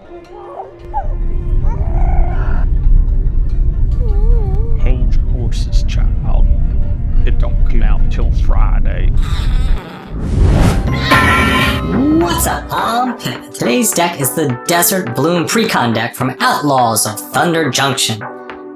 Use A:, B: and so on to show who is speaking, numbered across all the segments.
A: Hold your horses, child. It don't come out till Friday.
B: What's up, I'm Pip. Today's deck is the Desert Bloom Precon deck from Outlaws of Thunder Junction.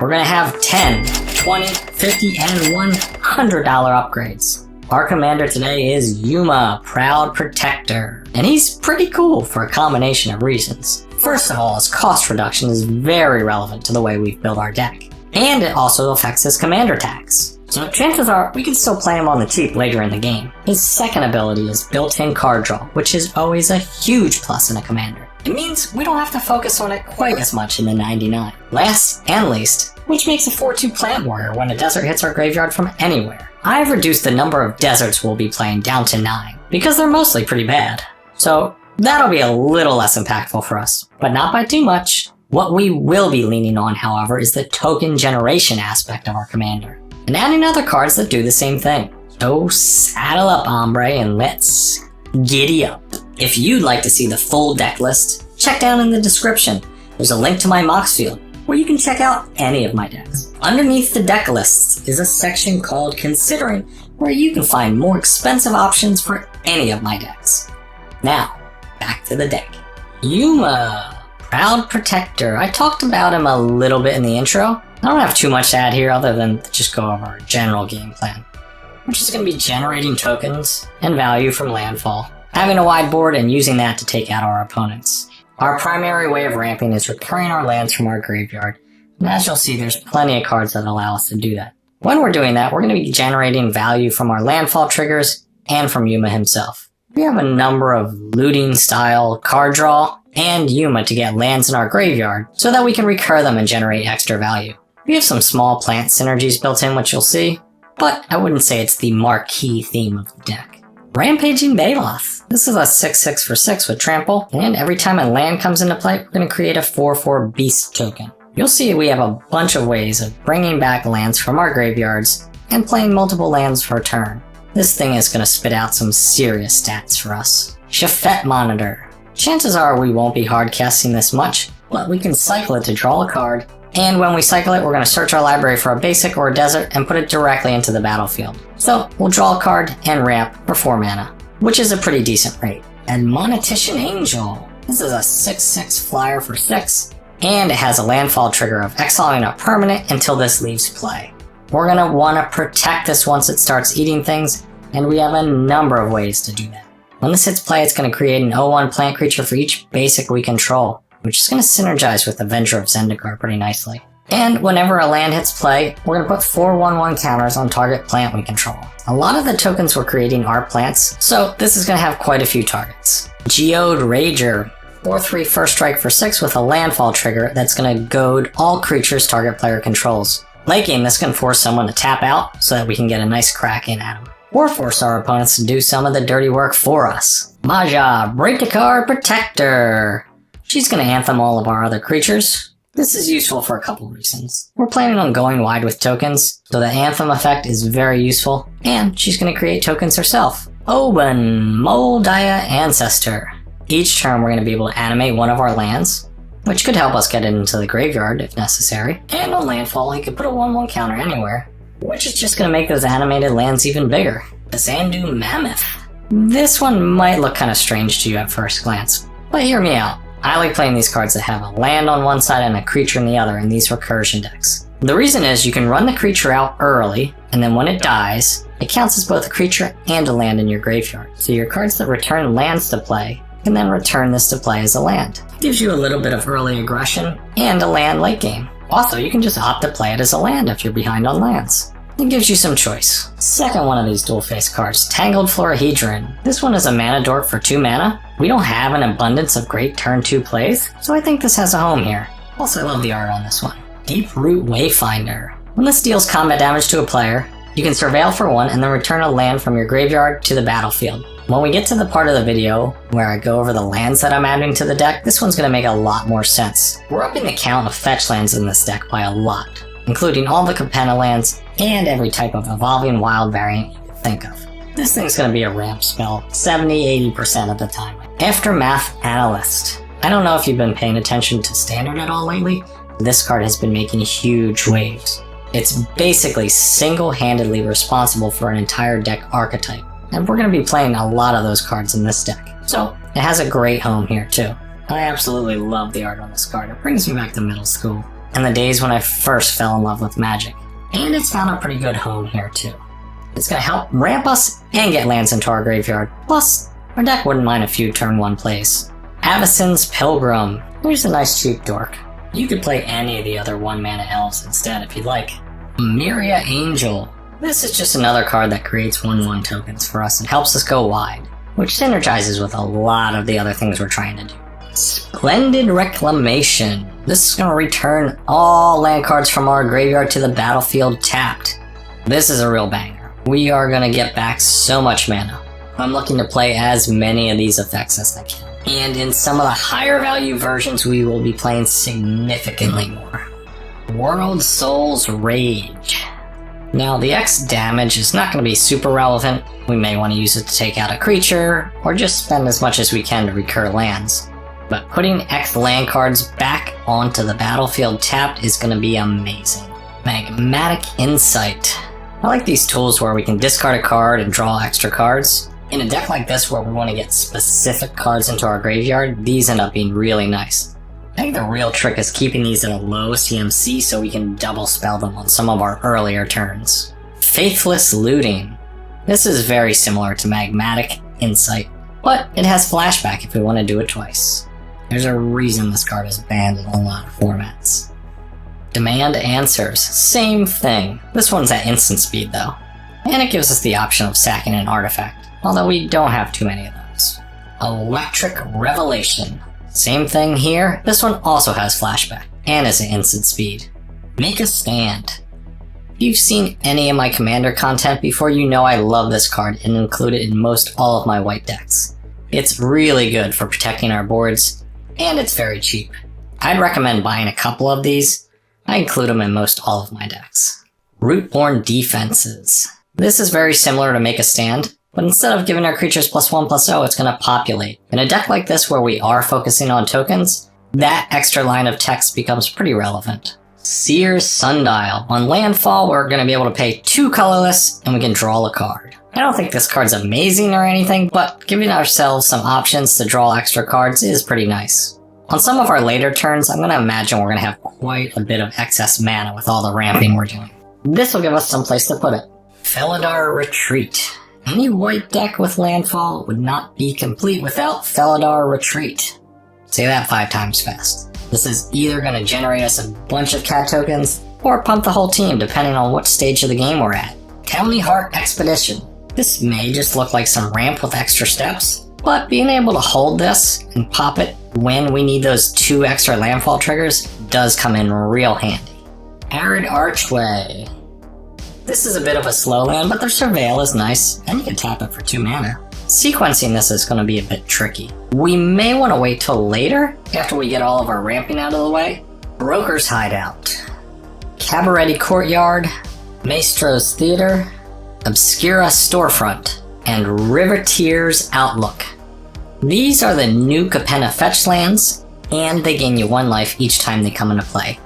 B: We're gonna have 10, 20, 50, and $100 upgrades. Our commander today is Yuma, Proud Protector, and he's pretty cool for a combination of reasons. First of all, his cost reduction is very relevant to the way we've built our deck, and it also affects his commander tax. So chances are we can still play him on the cheap later in the game. His second ability is built-in card draw, which is always a huge plus in a commander. It means we don't have to focus on it quite as much in the 99. Last and least, which makes a 4/2 plant warrior when a desert hits our graveyard from anywhere. I've reduced the number of deserts we'll be playing down to 9, because they're mostly pretty bad. So that'll be a little less impactful for us, but not by too much. What we will be leaning on, however, is the token generation aspect of our commander, and adding other cards that do the same thing. So saddle up, hombre, and let's giddy up. If you'd like to see the full deck list, check down in the description. There's a link to my Mox field, where you can check out any of my decks. Underneath the deck lists is a section called Considering, where you can find more expensive options for any of my decks. Now, back to the deck. Yuma, Proud Protector. I talked about him a little bit in the intro. I don't have too much to add here other than just go over our general game plan, which is going to be generating tokens and value from landfall, having a wide board and using that to take out our opponents. Our primary way of ramping is recurring our lands from our graveyard, and as you'll see, there's plenty of cards that allow us to do that. When we're doing that, we're going to be generating value from our landfall triggers and from Yuma himself. We have a number of looting style card draw and Yuma to get lands in our graveyard so that we can recur them and generate extra value. We have some small plant synergies built in, which you'll see, but I wouldn't say it's the marquee theme of the deck. Rampaging Baloth. This is a 6/6 for 6 with trample, and every time a land comes into play, we're going to create a 4/4 beast token. You'll see we have a bunch of ways of bringing back lands from our graveyards and playing multiple lands per turn. This thing is going to spit out some serious stats for us. Shafet Monitor. Chances are we won't be hard casting this much, but we can cycle it to draw a card, and when we cycle it, we're going to search our library for a basic or a desert and put it directly into the battlefield. So we'll draw a card and ramp for 4 mana, which is a pretty decent rate. And Monetician Angel. This is a 6/6 flyer for 6, and it has a landfall trigger of exiling a permanent until this leaves play. We're going to want to protect this once it starts eating things, and we have a number of ways to do that. When this hits play, it's going to create an 0/1 plant creature for each basic we control, which is going to synergize with Avenger of Zendikar pretty nicely. And whenever a land hits play, we're going to put 4 1/1 counters on target plant we control. A lot of the tokens we're creating are plants, so this is going to have quite a few targets. Geode Rager. 4/3 first strike for 6 with a landfall trigger that's going to goad all creatures target player controls. Late game, this can force someone to tap out so that we can get a nice crack in at them, or force our opponents to do some of the dirty work for us. Maja, Break a Card Protector. She's going to anthem all of our other creatures. This is useful for a couple reasons. We're planning on going wide with tokens, so the anthem effect is very useful, and she's going to create tokens herself. Oban, Moldiah Ancestor. Each turn we're going to be able to animate one of our lands, which could help us get it into the graveyard if necessary. And on landfall, he could put a 1/1 counter anywhere, which is just going to make those animated lands even bigger. The Zandu Mammoth. This one might look kind of strange to you at first glance, but hear me out. I like playing these cards that have a land on one side and a creature in the other in these recursion decks. The reason is you can run the creature out early, and then when it dies, it counts as both a creature and a land in your graveyard. So your cards that return lands to play can then return this to play as a land. It gives you a little bit of early aggression and a land late game. Also, you can just opt to play it as a land if you're behind on lands. It gives you some choice. Second one of these dual face cards, Tangled Florahedron. This one is a mana dork for 2 mana. We don't have an abundance of great turn 2 plays, so I think this has a home here. Also, I love the art on this one. Deep Root Wayfinder. When this deals combat damage to a player, you can surveil for 1 and then return a land from your graveyard to the battlefield. When we get to the part of the video where I go over the lands that I'm adding to the deck, this one's going to make a lot more sense. We're upping the count of fetch lands in this deck by a lot, including all the Capenna lands and every type of evolving wild variant you can think of. This thing's going to be a ramp spell 70-80% of the time. Aftermath Analyst. I don't know if you've been paying attention to Standard at all lately, but this card has been making huge waves. It's basically single-handedly responsible for an entire deck archetype, and we're going to be playing a lot of those cards in this deck. So, it has a great home here too. I absolutely love the art on this card. It brings me back to middle school, and the days when I first fell in love with Magic. And it's found a pretty good home here too. It's going to help ramp us and get lands into our graveyard, plus our deck wouldn't mind a few turn 1 plays. Avacyn's Pilgrim. Here's a nice cheap dork. You could play any of the other 1-mana elves instead if you'd like. Myria Angel. This is just another card that creates 1/1 tokens for us and helps us go wide, which synergizes with a lot of the other things we're trying to do. Splendid Reclamation. This is going to return all land cards from our graveyard to the battlefield tapped. This is a real banger. We are going to get back so much mana. I'm looking to play as many of these effects as I can. And in some of the higher value versions, we will be playing significantly more. World Soul's Rage. Now, the X damage is not going to be super relevant. We may want to use it to take out a creature, or just spend as much as we can to recur lands. But putting X land cards back onto the battlefield tapped is going to be amazing. Magmatic Insight. I like these tools where we can discard a card and draw extra cards. In a deck like this where we want to get specific cards into our graveyard, these end up being really nice. I think the real trick is keeping these at a low CMC so we can double spell them on some of our earlier turns. Faithless Looting. This is very similar to Magmatic Insight, but it has flashback if we want to do it twice. There's a reason this card is banned in a lot of formats. Demand Answers. Same thing. This one's at instant speed though, and it gives us the option of sacking an artifact, although we don't have too many of those. Electric Revelation. Same thing here, this one also has flashback, and is at instant speed. Make a Stand. If you've seen any of my Commander content before, you know I love this card and include it in most all of my white decks. It's really good for protecting our boards, and it's very cheap. I'd recommend buying a couple of these. I include them in most all of my decks. Rootborn Defenses. This is very similar to Make a Stand, but instead of giving our creatures +1/+0, it's going to populate. In a deck like this where we are focusing on tokens, that extra line of text becomes pretty relevant. Seer's Sundial. On landfall, we're going to be able to pay 2 colorless, and we can draw a card. I don't think this card's amazing or anything, but giving ourselves some options to draw extra cards is pretty nice. On some of our later turns, I'm going to imagine we're going to have quite a bit of excess mana with all the ramping we're doing. This will give us some place to put it. Felidar Retreat. Any white deck with landfall would not be complete without Felidar Retreat. Say that 5 times fast. This is either going to generate us a bunch of cat tokens, or pump the whole team depending on what stage of the game we're at. County Heart Expedition. This may just look like some ramp with extra steps, but being able to hold this and pop it when we need those 2 extra landfall triggers does come in real handy. Arid Archway. This is a bit of a slow land, but the Surveil is nice, and you can tap it for 2 mana. Sequencing this is going to be a bit tricky. We may want to wait till later, after we get all of our ramping out of the way. Broker's Hideout. Cabaret Courtyard, Maestro's Theater, Obscura Storefront, and Riveteer's Outlook. These are the new Capenna fetch lands, and they gain you 1 life each time they come into play.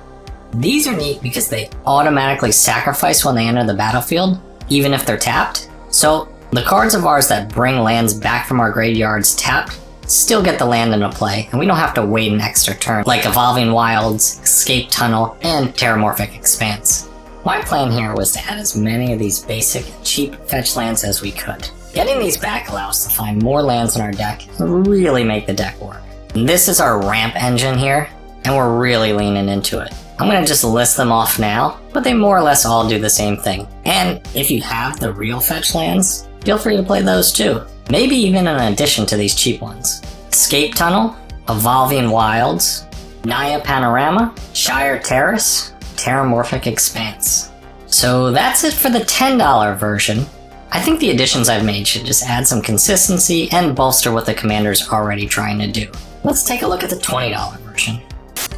B: These are neat because they automatically sacrifice when they enter the battlefield, even if they're tapped. So the cards of ours that bring lands back from our graveyards tapped still get the land into play, and we don't have to wait an extra turn, like Evolving Wilds, Escape Tunnel, and Terramorphic Expanse. My plan here was to add as many of these basic, cheap fetch lands as we could. Getting these back allows us to find more lands in our deck and really make the deck work. And this is our ramp engine here, and we're really leaning into it. I'm going to just list them off now, but they more or less all do the same thing. And if you have the real fetch lands, feel free to play those too. Maybe even in addition to these cheap ones. Escape Tunnel, Evolving Wilds, Naya Panorama, Shire Terrace, Terramorphic Expanse. So that's it for the $10 version. I think the additions I've made should just add some consistency and bolster what the commander's already trying to do. Let's take a look at the $20 version.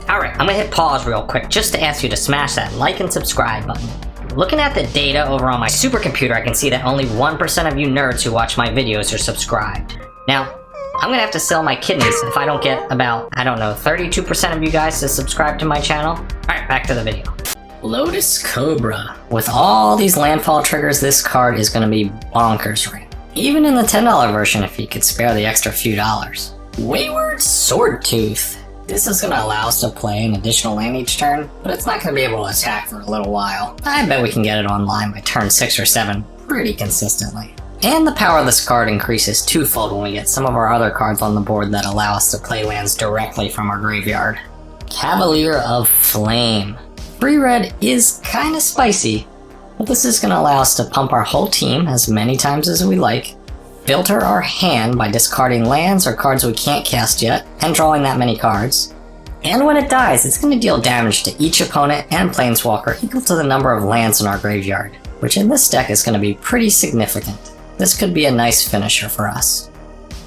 B: Alright, I'm gonna hit pause real quick just to ask you to smash that like and subscribe button. Looking at the data over on my supercomputer, I can see that only 1% of you nerds who watch my videos are subscribed. Now, I'm gonna have to sell my kidneys if I don't get about, I don't know, 32% of you guys to subscribe to my channel. Alright, back to the video. Lotus Cobra. With all these landfall triggers, this card is gonna be bonkers rare. Even in the $10 version if you could spare the extra few dollars. Wayward Swordtooth. This is gonna allow us to play an additional land each turn, but it's not gonna be able to attack for a little while. I bet we can get it online by turn 6 or 7 pretty consistently. And the power of this card increases twofold when we get some of our other cards on the board that allow us to play lands directly from our graveyard. Cavalier of Flame. 3 red is kinda spicy, but this is gonna allow us to pump our whole team as many times as we like, filter our hand by discarding lands or cards we can't cast yet, and drawing that many cards. And when it dies, it's gonna deal damage to each opponent and planeswalker equal to the number of lands in our graveyard, which in this deck is gonna be pretty significant. This could be a nice finisher for us.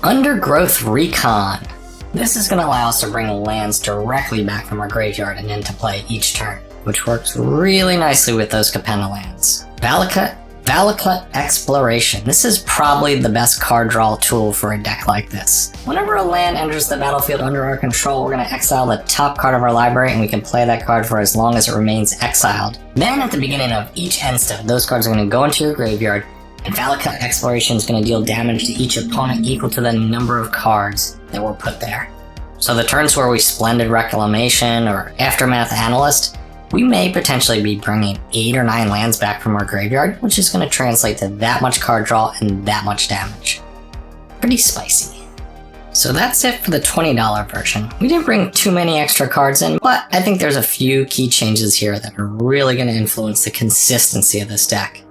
B: Undergrowth Recon. This is going to allow us to bring lands directly back from our graveyard and into play each turn, which works really nicely with those Capenna lands. Valakut Exploration. This is probably the best card draw tool for a deck like this. Whenever a land enters the battlefield under our control, we're going to exile the top card of our library and we can play that card for as long as it remains exiled. Then at the beginning of each end step, those cards are going to go into your graveyard, and Valakut Exploration is going to deal damage to each opponent equal to the number of cards that were put there. So the turns where we Splendid Reclamation or Aftermath Analyst, we may potentially be bringing 8 or 9 lands back from our graveyard, which is going to translate to that much card draw and that much damage. Pretty spicy. So that's it for the $20 version. We didn't bring too many extra cards in, but I think there's a few key changes here that are really going to influence the consistency of this deck.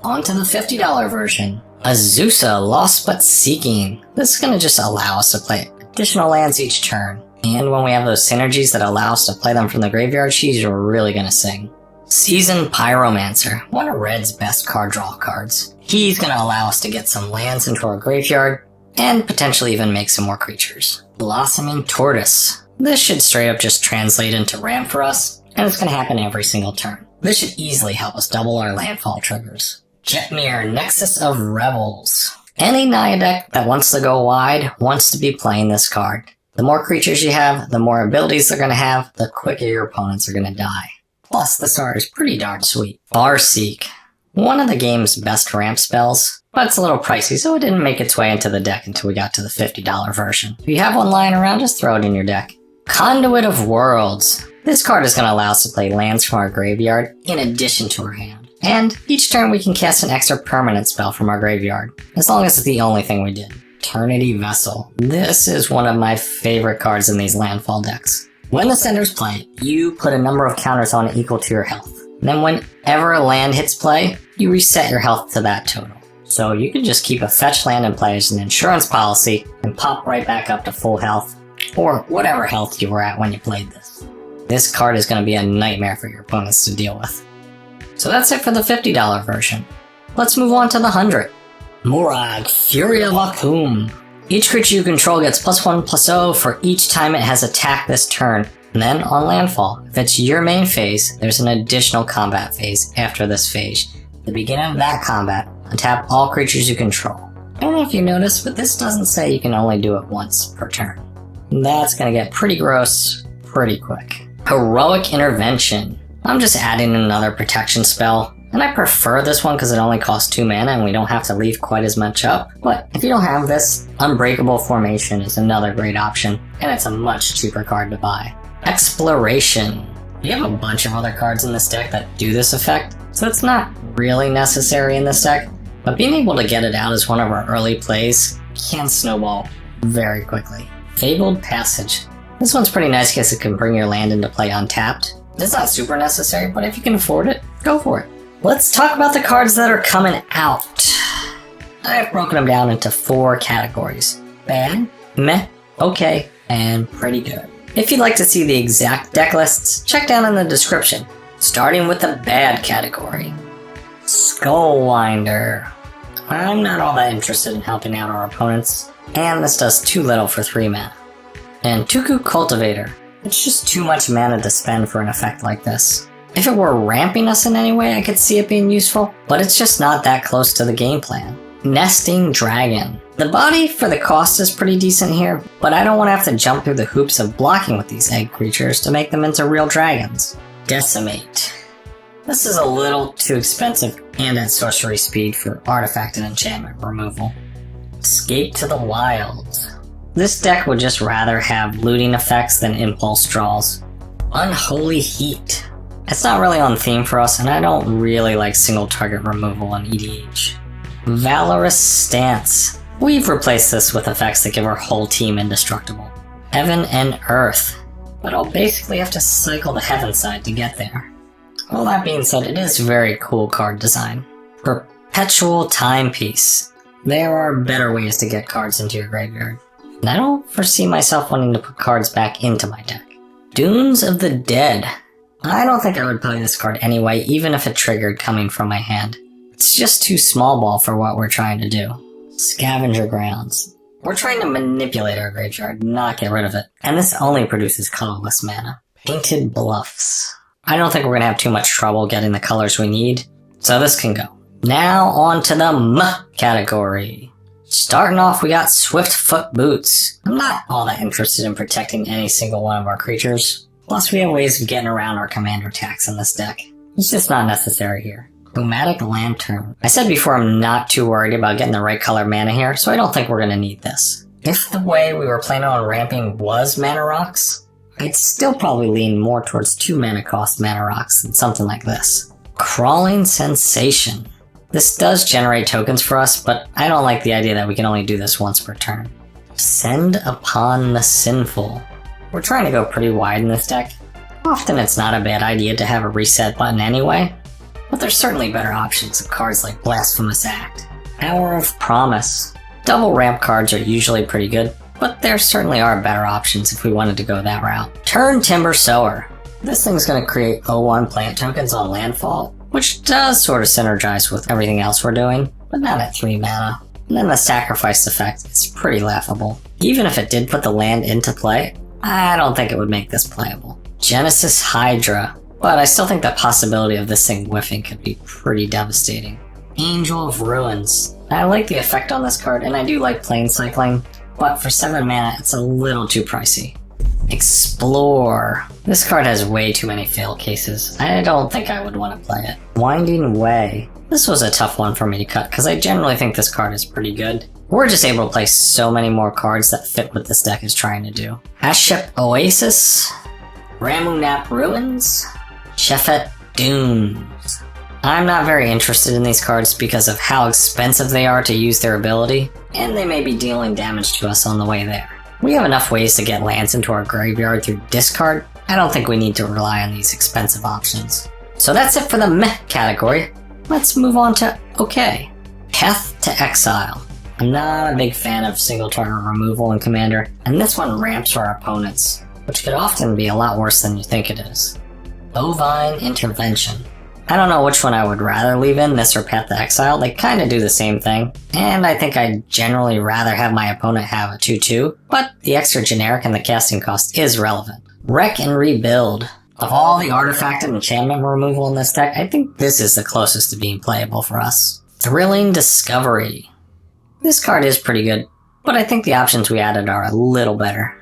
B: On to the $50 version. Azusa, Lost But Seeking. This is going to just allow us to play additional lands each turn. And when we have those synergies that allow us to play them from the graveyard, she's really going to sing. Seasoned Pyromancer, one of Red's best card draw cards. He's going to allow us to get some lands into our graveyard, and potentially even make some more creatures. Blossoming Tortoise. This should straight up just translate into ramp for us, and it's going to happen every single turn. This should easily help us double our landfall triggers. Jetmir, Nexus of Rebels. Any Naya deck that wants to go wide wants to be playing this card. The more creatures you have, the more abilities they're going to have, the quicker your opponents are going to die. Plus, this art is pretty darn sweet. Farseek. One of the game's best ramp spells, but it's a little pricey, so it didn't make its way into the deck until we got to the $50 version. If you have one lying around, just throw it in your deck. Conduit of Worlds. This card is going to allow us to play lands from our graveyard in addition to our hand. And each turn we can cast an extra permanent spell from our graveyard, as long as it's the only thing we did. Eternity Vessel. This is one of my favorite cards in these landfall decks. When the senders play, you put a number of counters on it equal to your health. Then whenever a land hits play, you reset your health to that total. So you can just keep a fetch land in play as an insurance policy and pop right back up to full health, or whatever health you were at when you played this. This card is going to be a nightmare for your opponents to deal with. So that's it for the $50 version. Let's move on to the $100. Murag, Fury of Akum. Each creature you control gets +1/+0 for each time it has attacked this turn. And then on landfall, if it's your main phase, there's an additional combat phase after this phase. At the beginning of that combat, untap all creatures you control. I don't know if you noticed, but this doesn't say you can only do it once per turn. That's gonna get pretty gross pretty quick. Heroic Intervention. I'm just adding another protection spell, and I prefer this one because it only costs 2 mana and we don't have to leave quite as much up. But if you don't have this, Unbreakable Formation is another great option, and it's a much cheaper card to buy. Exploration. You have a bunch of other cards in this deck that do this effect, so it's not really necessary in this deck, but being able to get it out as one of our early plays can snowball very quickly. Fabled Passage. This one's pretty nice because it can bring your land into play untapped. It's not super necessary, but if you can afford it, go for it. Let's talk about the cards that are coming out. I've broken them down into 4 categories. Bad, meh, okay, and pretty good. If you'd like to see the exact deck lists, check down in the description. Starting with the bad category. Skullwinder. I'm not all that interested in helping out our opponents, and this does too little for 3 mana. And Tuku Cultivator. It's just too much mana to spend for an effect like this. If it were ramping us in any way, I could see it being useful, but it's just not that close to the game plan. Nesting Dragon. The body for the cost is pretty decent here, but I don't want to have to jump through the hoops of blocking with these egg creatures to make them into real dragons. Decimate. This is a little too expensive and at sorcery speed for artifact and enchantment removal. Escape to the Wilds. This deck would just rather have looting effects than impulse draws. Unholy Heat. It's not really on theme for us, and I don't really like single target removal on EDH. Valorous Stance. We've replaced this with effects that give our whole team indestructible. Heaven and Earth. But I'll basically have to cycle the heaven side to get there. All that being said, it is very cool card design. Perpetual Timepiece. There are better ways to get cards into your graveyard. And I don't foresee myself wanting to put cards back into my deck. Dunes of the Dead. I don't think I would play this card anyway, even if it triggered coming from my hand. It's just too small ball for what we're trying to do. Scavenger Grounds. We're trying to manipulate our graveyard, not get rid of it. And this only produces colorless mana. Painted Bluffs. I don't think we're gonna have too much trouble getting the colors we need, so this can go. Now on to the M category. Starting off, we got Swiftfoot Boots. I'm not all that interested in protecting any single one of our creatures. Plus, we have ways of getting around our commander attacks in this deck. It's just not necessary here. Chromatic Lantern. I said before I'm not too worried about getting the right color mana here, so I don't think we're going to need this. If the way we were planning on ramping was mana rocks, I'd still probably lean more towards 2 mana cost mana rocks than something like this. Crawling Sensation. This does generate tokens for us, but I don't like the idea that we can only do this once per turn. Descend upon the Sinful. We're trying to go pretty wide in this deck. Often it's not a bad idea to have a reset button anyway, but there's certainly better options of cards like Blasphemous Act. Hour of Promise. Double ramp cards are usually pretty good, but there certainly are better options if we wanted to go that route. Turn Timber Sower. This thing's going to create 0/1 plant tokens on landfall, which does sort of synergize with everything else we're doing, but not at 3 mana. And then the sacrifice effect is pretty laughable. Even if it did put the land into play, I don't think it would make this playable. Genesis Hydra, but I still think the possibility of this thing whiffing could be pretty devastating. Angel of Ruins. I like the effect on this card, and I do like plane cycling, but for 7 mana, it's a little too pricey. Explore. This card has way too many fail cases. I don't think I would want to play it. Winding Way. This was a tough one for me to cut, because I generally think this card is pretty good. We're just able to play so many more cards that fit what this deck is trying to do. Ashep Oasis. Ramunap Ruins. Shefet Dunes. I'm not very interested in these cards because of how expensive they are to use their ability, and they may be dealing damage to us on the way there. We have enough ways to get lands into our graveyard through discard. I don't think we need to rely on these expensive options. So that's it for the meh category. Let's move on to okay. Path to Exile. I'm not a big fan of single target removal in Commander, and this one ramps for our opponents, which could often be a lot worse than you think it is. Bovine Intervention. I don't know which one I would rather leave in, this or Path to Exile. They kind of do the same thing, and I think I'd generally rather have my opponent have a 2/2, but the extra generic and the casting cost is relevant. Wreck and Rebuild. Of all the artifact and enchantment removal in this deck, I think this is the closest to being playable for us. Thrilling Discovery. This card is pretty good, but I think the options we added are a little better.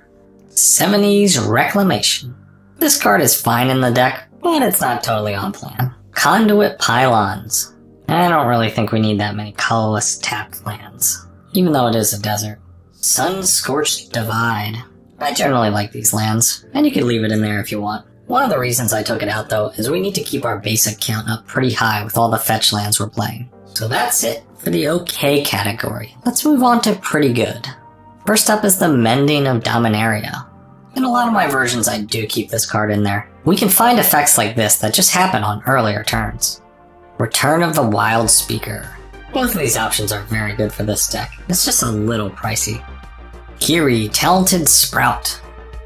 B: 70s Reclamation. This card is fine in the deck, but it's not totally on plan. Conduit Pylons. I don't really think we need that many colorless tapped lands, even though it is a desert. Sun-Scorched Divide. I generally like these lands, and you can leave it in there if you want. One of the reasons I took it out though is we need to keep our basic count up pretty high with all the fetch lands we're playing. So that's it for the okay category. Let's move on to pretty good. First up is the Mending of Dominaria. In a lot of my versions I do keep this card in there. We can find effects like this that just happen on earlier turns. Return of the Wild Speaker. Both of these options are very good for this deck. It's just a little pricey. Kiri, Talented Sprout.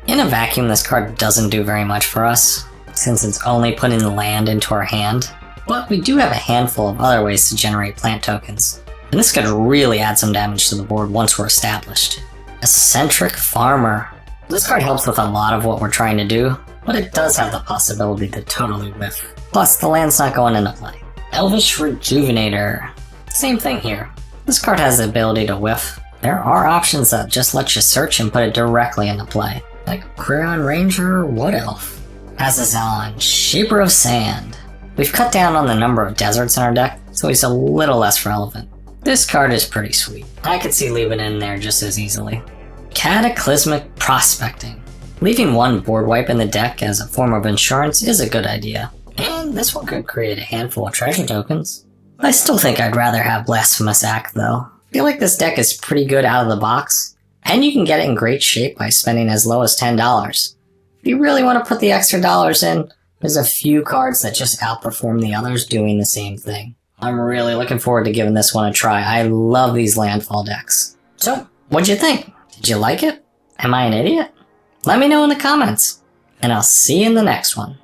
B: In a vacuum, this card doesn't do very much for us, since it's only putting the land into our hand. But we do have a handful of other ways to generate plant tokens, and this could really add some damage to the board once we're established. Eccentric Farmer. This card helps with a lot of what we're trying to do, but it does have the possibility to totally whiff. Plus, the land's not going into play. Elvish Rejuvenator. Same thing here. This card has the ability to whiff. There are options that just let you search and put it directly into play, like Crayon Ranger or Wood Elf. Azazon, Shaper of Sand. We've cut down on the number of deserts in our deck, so he's a little less relevant. This card is pretty sweet. I could see leaving it in there just as easily. Cataclysmic Prospecting. Leaving one board wipe in the deck as a form of insurance is a good idea, and this one could create a handful of treasure tokens. I still think I'd rather have Blasphemous Act though. I feel like this deck is pretty good out of the box, and you can get it in great shape by spending as low as $10. If you really want to put the extra dollars in, there's a few cards that just outperform the others doing the same thing. I'm really looking forward to giving this one a try. I love these landfall decks. So, what'd you think? Did you like it? Am I an idiot? Let me know in the comments, and I'll see you in the next one.